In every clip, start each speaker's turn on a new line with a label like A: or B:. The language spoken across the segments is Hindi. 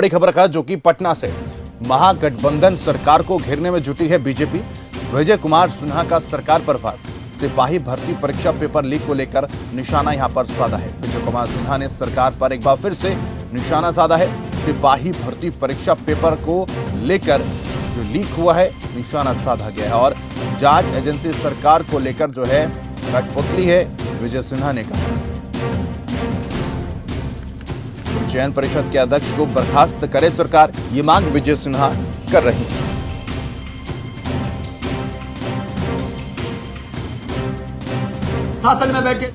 A: बड़ी खबर का जो कि पटना से महागठबंधन सरकार को घेरने में जुटी है बीजेपी। विजय कुमार सिन्हा का सरकार पर वार। सिपाही भर्ती परीक्षा पेपर लीक को लेकर निशाना यहां पर साधा है। विजय कुमार सिन्हा ने सरकार पर एक बार फिर से निशाना साधा है। सिपाही भर्ती परीक्षा पेपर को लेकर जो लीक हुआ है निशाना साधा गया है और जांच एजेंसी सरकार को लेकर जो है कठपुतली है, विजय सिन्हा ने कहा। चयन परिषद के अध्यक्ष को बर्खास्त करे सरकार, ये मांग विजय सिन्हा कर रही है।
B: शासन में बैठे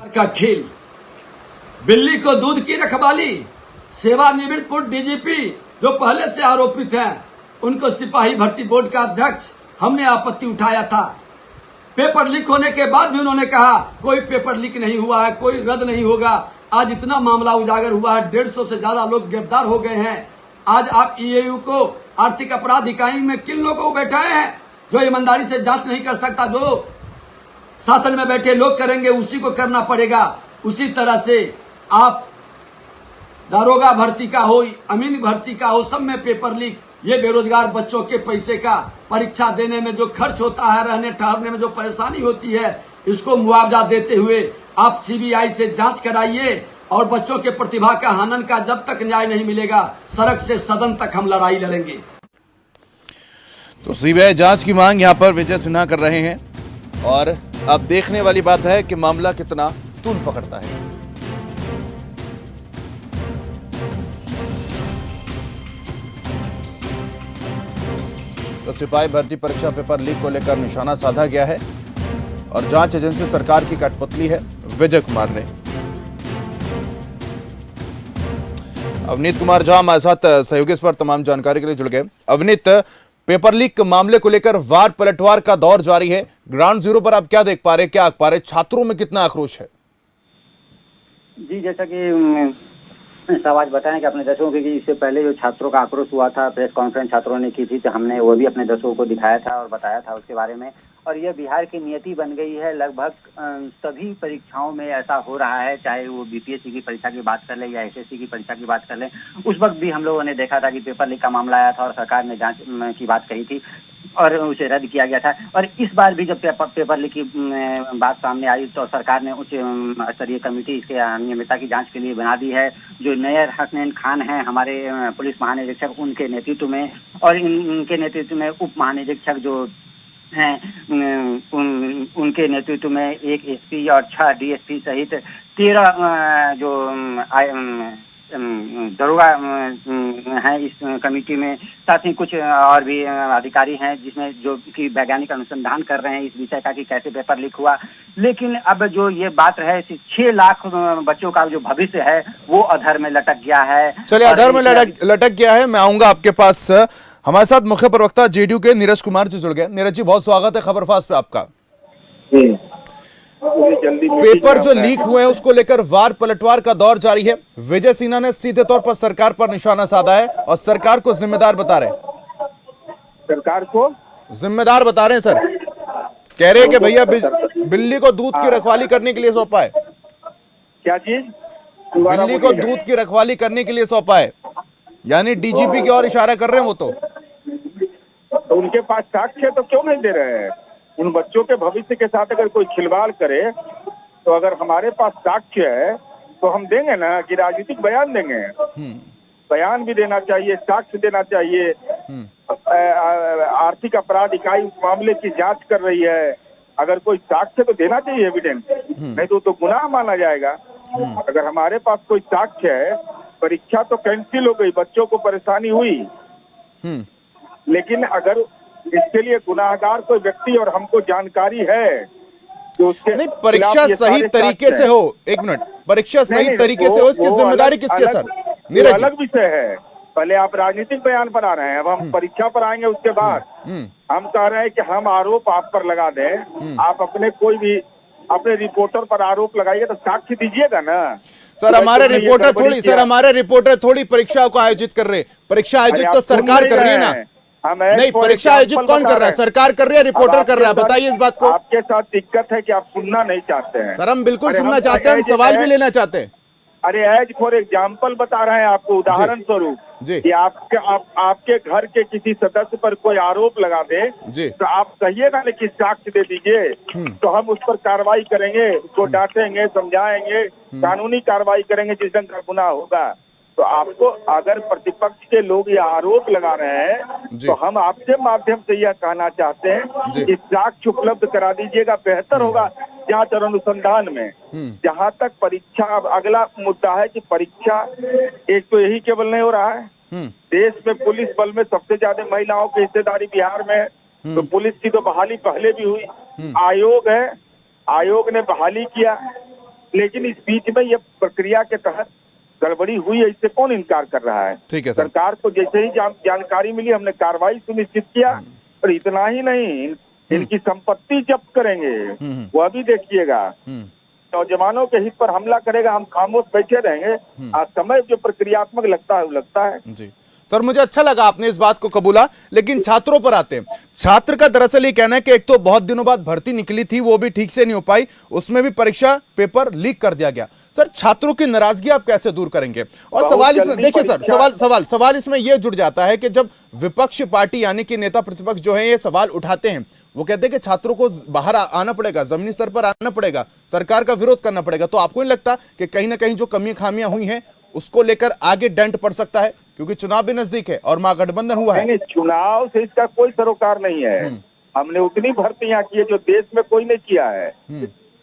B: का खेल, बिल्ली को दूध की रखवाली। सेवानिवृत्त पूर्व डीजीपी जो पहले से आरोपित हैं, उनको सिपाही भर्ती बोर्ड का अध्यक्ष हमने आपत्ति उठाया था। पेपर लीक होने के बाद भी उन्होंने कहा कोई पेपर लीक नहीं हुआ है, कोई रद्द नहीं होगा। आज इतना मामला उजागर हुआ है, 150 से ज्यादा लोग गिरफ्तार हो गए हैं। आज आप ईएयू को, आर्थिक अपराध इकाई में किन लोगों को बैठाए हैं जो ईमानदारी से जांच नहीं कर सकता? जो शासन में बैठे लोग करेंगे उसी को करना पड़ेगा। उसी तरह से आप दारोगा भर्ती का हो, अमीन भर्ती का हो, सब में पेपर लीक। ये बेरोजगार बच्चों के पैसे का परीक्षा देने में जो खर्च होता है, रहने ठहरने में जो परेशानी होती है, इसको मुआवजा देते हुए आप सीबीआई से जांच कराइए। और बच्चों के प्रतिभा का हनन का जब तक न्याय नहीं मिलेगा, सड़क से सदन तक हम लड़ाई लड़ेंगे।
A: तो सीबीआई जांच की मांग यहां पर विजय सिन्हा कर रहे हैं और अब देखने वाली बात है कि मामला कितना तूल पकड़ता है। तो सिपाही भर्ती परीक्षा पेपर लीक को लेकर निशाना साधा गया है और जांच एजेंसी सरकार की कठपुतली है विजय कुमार ने। अवनीत कुमार झा हमारे साथ सहयोगी इस पर तमाम जानकारी के लिए जुड़ गए। अवनीत, पेपर लीक मामले को लेकर वार पलटवार का दौर जारी है। ग्राउंड जीरो पर आप क्या देख पा रहे, क्या आंक पा रहे, छात्रों में कितना आक्रोश है?
C: जी, जैसा कि सब आज बताएं कि अपने दर्शकों की इससे पहले जो छात्रों का आक्रोश हुआ था, प्रेस कॉन्फ्रेंस छात्रों ने की थी, तो हमने वो भी अपने दर्शकों को दिखाया था और बताया था उसके बारे में। और यह बिहार की नियति बन गई है। लगभग सभी परीक्षाओं में ऐसा हो रहा है, चाहे वो बीपीएससी की परीक्षा की बात कर ले या एसएससी की परीक्षा की बात कर ले। उस वक्त भी हम लोगों ने देखा था कि पेपर लीक का मामला आया था और सरकार ने जांच की बात कही थी और उसे रद्द किया गया था। और इस बार भी जब पेपर लीक की बात सामने आई तो सरकार ने उच्च स्तरीय कमेटी इसके अनियमितता की जांच के लिए बना दी है। जो नयर हसनैन खान हैं हमारे पुलिस महानिरीक्षक, उनके नेतृत्व में, और इनके नेतृत्व में उप महानिरीक्षक जो हैं उनके नेतृत्व में एक एसपी और 6 डीएसपी सहित 13 जो दरोगा हैं इस कमेटी में। साथ ही कुछ और भी अधिकारी हैं जिसमें जो कि वैज्ञानिक अनुसंधान कर रहे हैं इस विषय का कि कैसे पेपर लीक हुआ। लेकिन अब जो ये बात है, 6 लाख बच्चों का जो भविष्य है वो अधर में लटक गया है।
A: चलिए, अधर में लटक गया है। मैं आऊंगा आपके पास। हमारे साथ मुख्य प्रवक्ता जेडीयू के नीरज कुमार जी जुड़ गए। नीरज जी, बहुत स्वागत है खबरफास्ट पे आपका। पेपर जो लीक हुए हैं उसको लेकर वार पलटवार का दौर जारी है। विजय सिन्हा ने सीधे तौर पर सरकार पर निशाना साधा है और सरकार को जिम्मेदार बता रहे हैं।
D: सरकार को
A: जिम्मेदार बता रहे हैं सर। कह रहे हैं कि भैया बिल्ली को दूध की रखवाली करने के लिए सौंपा है।
D: क्या चीज?
A: बिल्ली को दूध की रखवाली करने के लिए सौंपा है, यानी डीजीपी की ओर इशारा कर रहे हैं वो।
D: तो उनके पास साक्ष्य है तो क्यों नहीं दे रहे हैं? उन बच्चों के भविष्य के साथ अगर कोई खिलवाड़ करे तो अगर हमारे पास साक्ष्य है तो हम देंगे ना, कि राजनीतिक बयान देंगे। बयान भी देना चाहिए, साक्ष्य देना चाहिए। आर्थिक अपराध इकाई उस मामले की जांच कर रही है। अगर कोई साक्ष्य तो देना चाहिए, एविडेंस, नहीं तो गुनाह माना जाएगा। अगर हमारे पास कोई साक्ष्य है, परीक्षा तो कैंसिल हो गई, बच्चों को परेशानी हुई, लेकिन अगर इसके लिए गुनाहगार कोई व्यक्ति और हमको जानकारी है तो उसके
A: नहीं, परीक्षा सही तरीके से हो। एक मिनट, परीक्षा सही तरीके से हो, इसकी जिम्मेदारी किसकी है सर? नीरज,
D: अलग विषय है। पहले आप राजनीतिक बयान पर आ रहे हैं, अब हम परीक्षा पर आएंगे। उसके बाद हम कह रहे हैं कि हम आरोप आप पर लगा दें। आप अपने कोई भी अपने रिपोर्टर पर आरोप लगाइए तो साक्ष्य दीजिएगा ना
A: सर। हमारे रिपोर्टर थोड़ी परीक्षा को आयोजित कर रहे। परीक्षा आयोजित तो सरकार कर रही है ना। नहीं, परीक्षा आयोजित कौन कर रहा है? सरकार कर रही है, रिपोर्टर कर रहा है। बताइए इस बात को।
D: आपके साथ दिक्कत है कि आप सुनना नहीं चाहते हैं।
A: सर, हम बिल्कुल सुनना चाहते हैं, हम सवाल भी लेना चाहते हैं।
D: अरे एज फॉर एग्जाम्पल बता रहे हैं आपको, उदाहरण स्वरूप
A: जी
D: कि आपके घर के किसी सदस्य पर कोई आरोप लगा दे
A: जी
D: तो आप कहिएगा ना कि साक्ष्य दे दीजिए, तो हम उस पर कार्रवाई करेंगे, उसको डांटेंगे, समझाएंगे, कानूनी कार्रवाई करेंगे जिस ढंग का गुनाह होगा। तो आपको अगर प्रतिपक्ष के लोग ये आरोप लगा रहे हैं
A: जी।
D: तो हम आपके माध्यम से यह कहना चाहते हैं
A: जी।
D: कि साक्ष्य उपलब्ध करा दीजिएगा, बेहतर होगा जांच और अनुसंधान में। जहां तक परीक्षा, अब अगला मुद्दा है कि परीक्षा एक तो यही केवल नहीं हो रहा है, देश में पुलिस बल में सबसे ज्यादा महिलाओं की हिस्सेदारी बिहार में है, तो पुलिस की तो बहाली पहले भी हुई, आयोग है, आयोग ने बहाली किया, लेकिन इस बीच में ये प्रक्रिया के तहत गड़बड़ी हुई है, इससे कौन इनकार कर रहा है।
A: ठीक है सर।
D: सरकार को जैसे ही जानकारी मिली हमने कार्रवाई सुनिश्चित किया, और इतना ही नहीं, इनकी संपत्ति जब्त करेंगे, वह भी देखिएगा। नौजवानों के हित पर हमला करेगा, हम खामोश बैठे रहेंगे। आज समय जो प्रक्रियात्मक लगता है वो लगता है।
A: जी सर, मुझे अच्छा लगा आपने इस बात को कबूला, लेकिन छात्रों पर आते हैं। छात्र का दरअसल ये कहना है कि एक तो बहुत दिनों बाद भर्ती निकली थी, वो भी ठीक से नहीं हो पाई, उसमें भी परीक्षा पेपर लीक कर दिया गया। सर, छात्रों की नाराजगी आप कैसे दूर करेंगे? और सवाल इसमें देखिए सर, सवाल इसमें यह जुड़ जाता है कि जब विपक्ष पार्टी यानी कि नेता प्रतिपक्ष जो है ये सवाल उठाते हैं, वो कहते हैं कि छात्रों को बाहर आना पड़ेगा, जमीनी स्तर पर आना पड़ेगा, सरकार का विरोध करना पड़ेगा। तो आपको नहीं लगता कि कहीं ना कहीं जो कमी खामियां हुई हैं उसको लेकर आगे डंट पड़ सकता है, क्योंकि चुनाव भी नजदीक है और महागठबंधन हुआ है?
D: नहीं, चुनाव से इसका कोई सरोकार नहीं है। हमने उतनी भर्तियां की है जो देश में कोई नहीं किया है,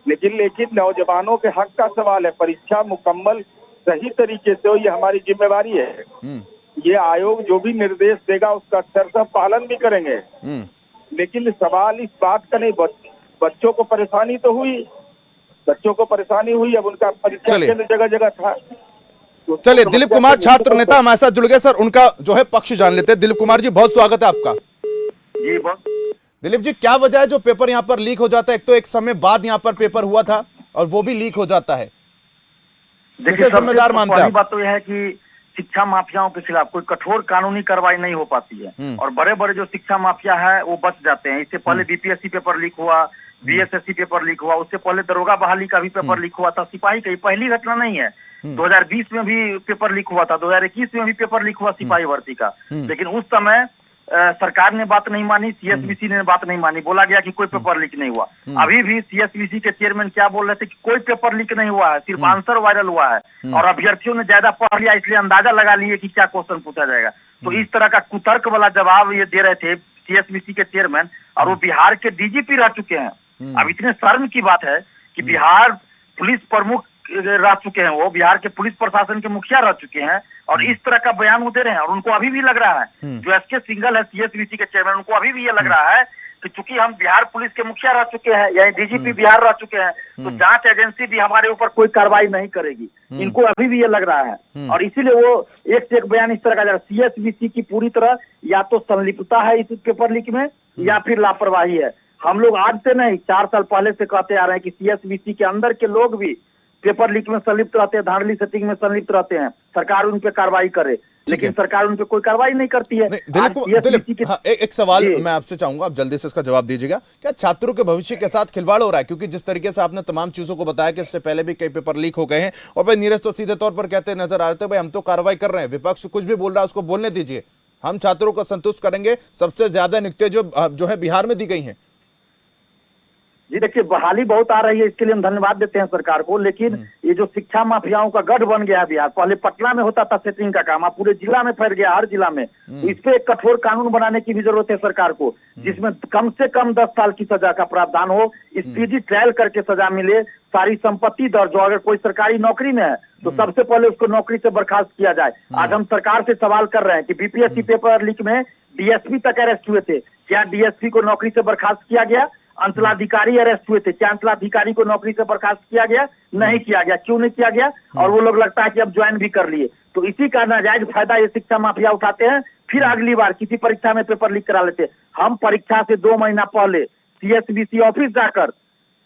D: लेकिन नौजवानों के हक का सवाल है, परीक्षा मुकम्मल सही तरीके से हो, ये हमारी जिम्मेवारी है। ये आयोग जो भी निर्देश देगा उसका अक्षरशः पालन भी करेंगे, लेकिन सवाल इस बात का नहीं, बच्चों को परेशानी तो हुई, बच्चों को परेशानी हुई, अब उनका परीक्षा केंद्र जगह जगह था।
A: चलिए, दिलीप कुमार छात्र नेता हमारे साथ जुड़ गए। सर, उनका जो है पक्ष जान लेते हैं। दिलीप कुमार जी, बहुत स्वागत है आपका।
D: जी बहुत।
A: दिलीप जी, क्या वजह है जो पेपर यहाँ पर लीक हो जाता है? एक तो एक समय बाद यहाँ पर पेपर हुआ था और वो भी लीक हो जाता है, किसे जिम्मेदार मानते हैं?
E: बात तो यह है कि शिक्षा माफियाओं के खिलाफ कोई कठोर कानूनी कार्रवाई नहीं हो पाती है, और बड़े बड़े जो शिक्षा माफिया है वो बच जाते हैं। इससे पहले बीपीएससी पेपर लीक हुआ, बीएसएससी पेपर लीक हुआ, उससे पहले दरोगा बहाली का भी पेपर लीक हुआ था। सिपाही की पहली घटना नहीं है, 2020 में भी पेपर लीक हुआ था, 2021 में भी पेपर लीक हुआ सिपाही भर्ती का। लेकिन उस समय सरकार ने बात नहीं मानी, सीएसबीसी ने बात नहीं मानी, बोला गया कि कोई पेपर लीक नहीं हुआ। अभी भी सीएसबीसी के चेयरमैन क्या बोल रहे थे कि कोई पेपर लीक नहीं हुआ है, सिर्फ आंसर वायरल हुआ है, और अभ्यर्थियों ने ज्यादा पढ़ लिया इसलिए अंदाजा लगा लिए कि क्या क्वेश्चन पूछा जाएगा। तो इस तरह का कुतर्क वाला जवाब ये दे रहे थे सीएसबीसी के चेयरमैन, और वो बिहार के डीजीपी रह चुके हैं। अब इतने शर्म की बात है कि बिहार पुलिस प्रमुख रह चुके हैं, वो बिहार के पुलिस प्रशासन के मुखिया रह चुके हैं, और इस तरह का बयान वो दे रहे हैं। और उनको अभी भी लग रहा है, जो एसके सिंघल है सीएसबीसी के चेयरमैन, उनको अभी भी ये लग रहा है कि चूंकि हम बिहार पुलिस के मुखिया रह चुके हैं, यानी डीजीपी बिहार रह चुके हैं, तो जांच एजेंसी भी हमारे ऊपर कोई कार्रवाई नहीं करेगी। इनको अभी भी ये लग रहा है, और इसीलिए वो एक से एक बयान इस तरह का जा रहा है। सीएसबीसी की पूरी तरह या तो संलिप्तता है इस पेपर लीक में, या फिर लापरवाही है। हम लोग आज से नहीं, 4 साल पहले से कहते आ रहे हैं कि सीएसबीसी के अंदर के लोग भी पेपर लीक में संलिप्त रहते हैं, धांधली सेटिंग में संलिप्त रहते हैं, सरकार उन पे कार्रवाई करे, लेकिन सरकार उन पे कोई कार्रवाई नहीं करती है।
A: दिलीप, हाँ, एक सवाल मैं आपसे चाहूंगा, आप जल्दी से इसका जवाब दीजिएगा। क्या छात्रों के भविष्य के साथ खिलवाड़ हो रहा है? क्योंकि जिस तरीके से आपने तमाम चीजों को बताया कि इससे पहले भी कई पेपर लीक हो गए हैं, और भाई नीरज तो सीधे तौर पर कहते नजर आ रहे थे, भाई हम तो कार्रवाई कर रहे हैं, विपक्ष कुछ भी बोल रहा है उसको बोलने दीजिए, हम छात्रों को संतुष्ट करेंगे। सबसे ज्यादा नियुक्तियां जो है बिहार में दी गई हैं।
E: जी देखिए, बहाली बहुत आ रही है, इसके लिए हम धन्यवाद देते हैं सरकार को, लेकिन ये जो शिक्षा माफियाओं का गढ़ बन गया है बिहार, पहले पटना में होता था सेटिंग का काम, अब पूरे जिला में फैल गया, हर जिला में। तो इस पे एक कठोर कानून बनाने की भी जरूरत है सरकार को, जिसमें कम से कम 10 साल की सजा का प्रावधान हो, स्पीडी ट्रायल करके सजा मिले, सारी संपत्ति दर्ज हो। अगर कोई सरकारी नौकरी में है तो सबसे पहले उसको नौकरी से बर्खास्त किया जाए। आज हम सरकार से सवाल कर रहे हैं कि बीपीएससी पेपर लीक में डीएसपी तक अरेस्ट हुए थे, क्या डीएसपी को नौकरी से बर्खास्त किया गया? अंचलाधिकारी अरेस्ट हुए थे, क्या अंचलाधिकारी को नौकरी से बर्खास्त किया गया? नहीं किया गया। क्यों नहीं किया गया? और वो लोग लगता है कि अब ज्वाइन भी कर लिए। तो इसी का नाजायज फायदा ये शिक्षा माफिया उठाते हैं, फिर अगली बार किसी परीक्षा में पेपर लीक करा लेते हैं। हम परीक्षा से 2 महीना पहले सीएसबीसी ऑफिस जाकर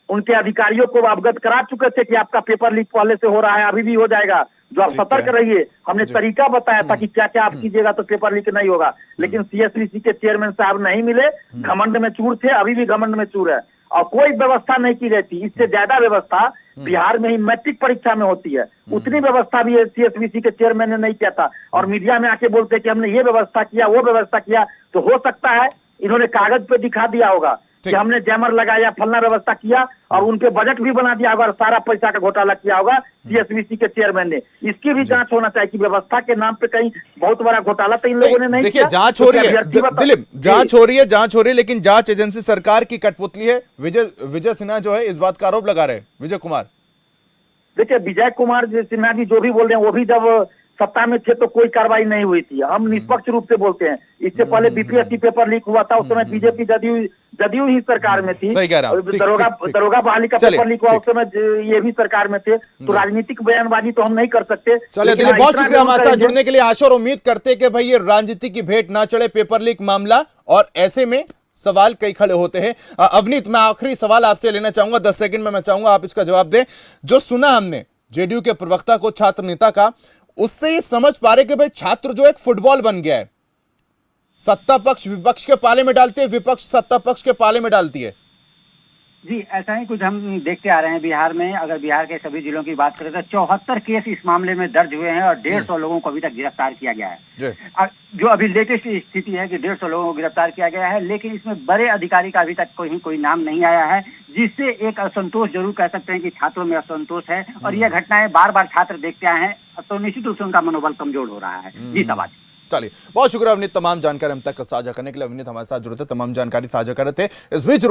E: उनके अधिकारियों को अवगत करा चुके थे कि आपका पेपर लीक पहले से हो रहा है, अभी भी हो जाएगा, जो आप सतर्क रहिए। हमने तरीका बताया था कि क्या क्या आप कीजिएगा तो पेपर लीक नहीं होगा, लेकिन सीएसबीसी के चेयरमैन साहब नहीं मिले, घमंड में चूर थे, अभी भी घमंड में चूर है, और कोई व्यवस्था नहीं की गई थी। इससे ज्यादा व्यवस्था बिहार में ही मैट्रिक परीक्षा में होती है, उतनी व्यवस्था भी सीएसबीसी के चेयरमैन ने नहीं किया था। और मीडिया में आके बोलते हैं कि हमने ये व्यवस्था किया, वो व्यवस्था किया। तो हो सकता है इन्होंने कागज पे दिखा दिया होगा कि हमने जैमर लगाया, फलना व्यवस्था किया, और उनके बजट भी बना दिया होगा और सारा पैसा का घोटाला किया होगा सीएसबीसी के चेयरमैन ने। इसकी भी जांच होना चाहिए कि व्यवस्था के नाम पे कहीं बहुत बड़ा घोटाला तो इन लोगों ने नहीं
A: देखिए
E: किया।
A: जांच हो रही है दिलीप, जांच हो रही है, लेकिन जांच एजेंसी सरकार की कठपुतली है। विजय सिन्हा जो है इस बात का आरोप लगा रहे हैं। विजय कुमार,
E: देखिए विजय कुमार सिन्हा जी जो भी बोल रहे हैं, वो भी जब सत्ता में थे तो कोई कार्रवाई नहीं हुई थी। हम निष्पक्ष रूप से बोलते हैं। इससे पहले बीपीएससी पेपर लीक हुआ था, उस समय बीजेपी जदयू ही सरकार में थी।
A: सही कह रहा हूं।
E: दरोगा बहाली का पेपर लीक हुआ, उस समय ये भी सरकार में थे। तो राजनीतिक बयानबाजी तो हम नहीं कर सकते।
A: चलिए दिलीप, बहुत शुक्रिया हमारे साथ जुड़ने के लिए। आशा और उम्मीद करते हैं कि भाई ये राजनीति की भेंट ना चढ़े पेपर लीक मामला, और ऐसे में सवाल कई खड़े होते हैं। अवनीत, मैं आखिरी सवाल आपसे लेना चाहूंगा, 10 सेकंड में मैं चाहूंगा आप इसका जवाब दें। जो सुना हमने जेडीयू के प्रवक्ता को, छात्र नेता का, उससे ये समझ पा रहे कि भाई छात्र जो एक फुटबॉल बन गया है, सत्ता पक्ष विपक्ष के पाले में डालती है, विपक्ष सत्ता पक्ष के पाले में डालती है।
C: जी, ऐसा ही कुछ हम देखते आ रहे हैं बिहार में। अगर बिहार के सभी जिलों की बात करें तो 74 केस इस मामले में दर्ज हुए हैं और 150 लोगों को अभी तक गिरफ्तार किया गया है। जो अभी लेटेस्ट स्थिति है कि 150 लोगों को गिरफ्तार किया गया है, लेकिन इसमें बड़े अधिकारी का अभी तक कोई नाम नहीं आया है, जिससे एक असंतोष जरूर कह सकते हैं कि छात्रों में असंतोष है। और यह घटनाएं बार बार छात्र देखते आए हैं, तो निश्चित रूप से उनका मनोबल कमजोर हो रहा है। जी सवाल।
A: चलिए, बहुत शुक्रिया अवनीत, तमाम जानकारी हम तक साझा करने के लिए। अवनीत हमारे साथ जुड़े थे, तमाम जानकारी साझा कर रहे थे। इस बीच